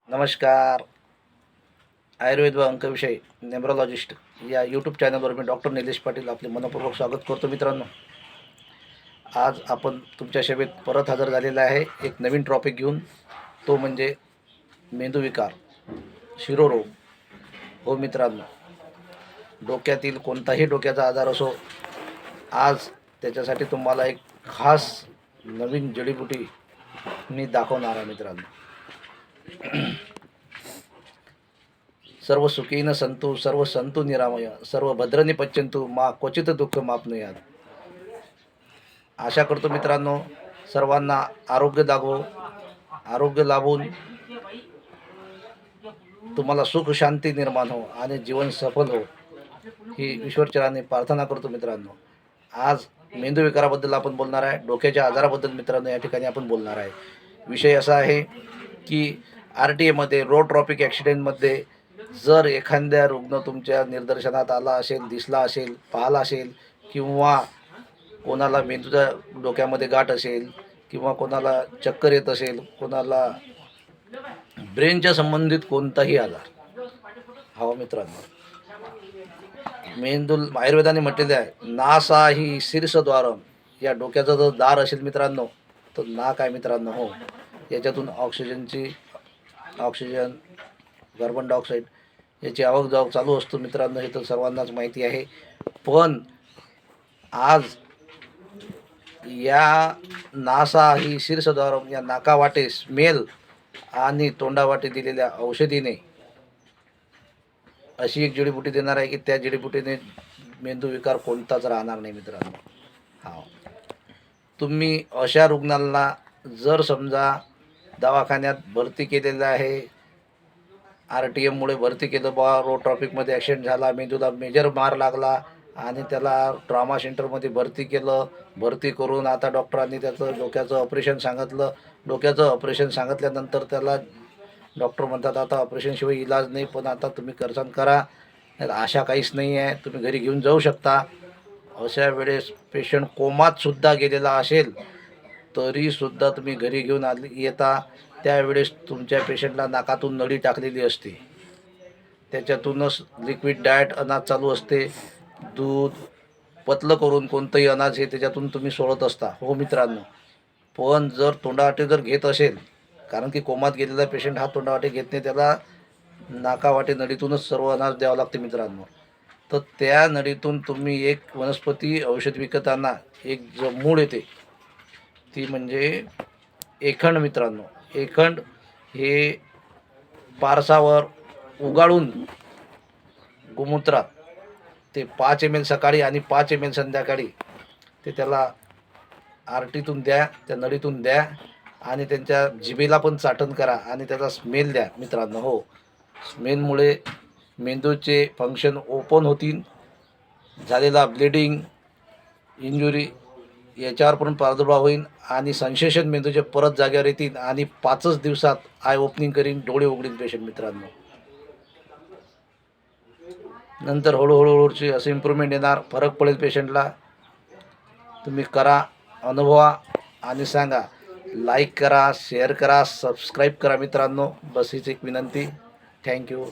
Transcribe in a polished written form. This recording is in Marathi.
नमस्कार. आयुर्वेद व अंकविषय न्यूमरोलॉजिस्ट या यूट्यूब चॅनलवर मी डॉक्टर निलेश पाटील आपले मनपूर्वक स्वागत करतो. मित्रांनो, आज आपण तुमच्या सेवेत परत हजर झालेला आहे एक नवीन टॉपिक घेऊन. तो म्हणजे मेंदूविकार, शिरोरोग. हो मित्रांनो, डोक्यातील कोणताही डोक्याचा आजार असो, आज त्याच्यासाठी तुम्हाला एक खास नवीन जडीबुटी मी दाखवणार आहे. मित्रांनो, सर्व सुखीन संतु सर्व संतु निरामय सर्व भद्रनी पच्यंतु मा क्वचित दुःख मापनुयात. आशा करतो मित्रांनो, सर्वांना आरोग्य लाभून तुम्हाला सुख शांती निर्माण हो आणि जीवन सफल हो, ही ईश्वरचरणी प्रार्थना करतो. मित्रांनो, आज मेंदूविकाराबद्दल आपण बोलणार आहे, डोक्याच्या आजाराबद्दल मित्रांनो या ठिकाणी आपण बोलणार आहे. विषय असा आहे की RTA रोड ट्रॉफिक ॲक्सिडेंटमध्ये जर एखाद्या रुग्ण तुमच्या निदर्शनात आला असेल, दिसला असेल, पाहिला असेल, किंवा कोणाला मेंदूच्या डोक्यामध्ये गाठ असेल, किंवा कोणाला चक्कर येत असेल, कोणाला ब्रेनच्या संबंधित कोणताही आजार, हो मित्रांनो, मेंदू आयुर्वेदाने म्हटलेले आहे, नासा ही शीर्षद्वारम. या डोक्याचा जर दार असेल मित्रांनो, तर नाक आहे मित्रांनो. हो, याच्यातून ऑक्सिजन, कार्बन डायऑक्साईड याची आवक जावक चालू असतो मित्रांनो. हे तर सर्वांनाच माहिती आहे. पण आज या नासा ही शीर्षद्वारम या नाकावाटे स्मेल आणि तोंडावाटे दिलेल्या औषधीने अशी एक जडीबुटी देणार आहे की त्या जडीबुटीने मेंदूविकार कोणताच राहणार नाही मित्रांनो. हा, तुम्ही अशा रुग्णांना जर समजा दवाखान्यात भरती केलेलं आहे, RTMमुळे भरती केलं बा, रोड ट्रॉफिकमध्ये ॲक्सिडेंट झाला, मेंदूला मेजर मार लागला आणि त्याला ट्रॉमा सेंटरमध्ये भरती केलं. भरती करून आता डॉक्टरांनी त्याचं डोक्याचं ऑपरेशन सांगितलं. डोक्याचं ऑपरेशन सांगितल्यानंतर त्याला डॉक्टर म्हणतात आता ऑपरेशनशिवाय इलाज नाही, पण आता तुम्ही कर्जन करा, आशा काहीच नाही आहे, तुम्ही घरी घेऊन जाऊ शकता. अशा वेळेस पेशंट कोमातसुद्धा गेलेला असेल तरीसुद्धा तुम्ही घरी घेऊन येता. त्यावेळेस तुमच्या पेशंटला नाकातून नळी टाकलेली असते, त्याच्यातूनच लिक्विड डाएट अनाज चालू असते. दूध पतलं करून कोणतंही अनाज हे त्याच्यातून तुम्ही सोडत असता. हो मित्रांनो, पण जर तोंडावाटे जर घेत असेल, कारण की कोमात गेलेला पेशंट हा तोंडावाटे घेत नाही, त्याला नाकावाटे नळीतूनच सर्व अनाज द्यावं लागते मित्रांनो. तर त्या नळीतून तुम्ही एक वनस्पती औषध विकताना एक जो मूळ येते ती म्हणजे एखंड मित्रांनो. एखंड हे पारसावर उगाळून गोमूत्रात ते 5 ml सकाळी आणि 5 ml संध्याकाळी ते त्याला आरटीतून द्या, त्या नळीतून द्या आणि त्यांच्या जिभेला पण चाटण करा आणि त्याचा स्मेल द्या मित्रांनो. हो, स्मेलमुळे मेंदूचे फंक्शन ओपन होतील, झालेला ब्लिडिंग, इंजुरी याच्यावर पण प्रादुर्भाव होईल आणि सेन्सेशन मेंदूचे परत जाग्यावर येतील आणि 5च दिवसात आय ओपनिंग करीन, डोळे उघडील पेशंट मित्रांनो. नंतर हळूहळूची असं इम्प्रूव्हमेंट येणार, फरक पडेल पेशंटला. तुम्ही करा, अनुभवा आणि सांगा. लाईक करा, शेअर करा, सबस्क्राईब करा मित्रांनो. बस हीच एक विनंती. थँक्यू.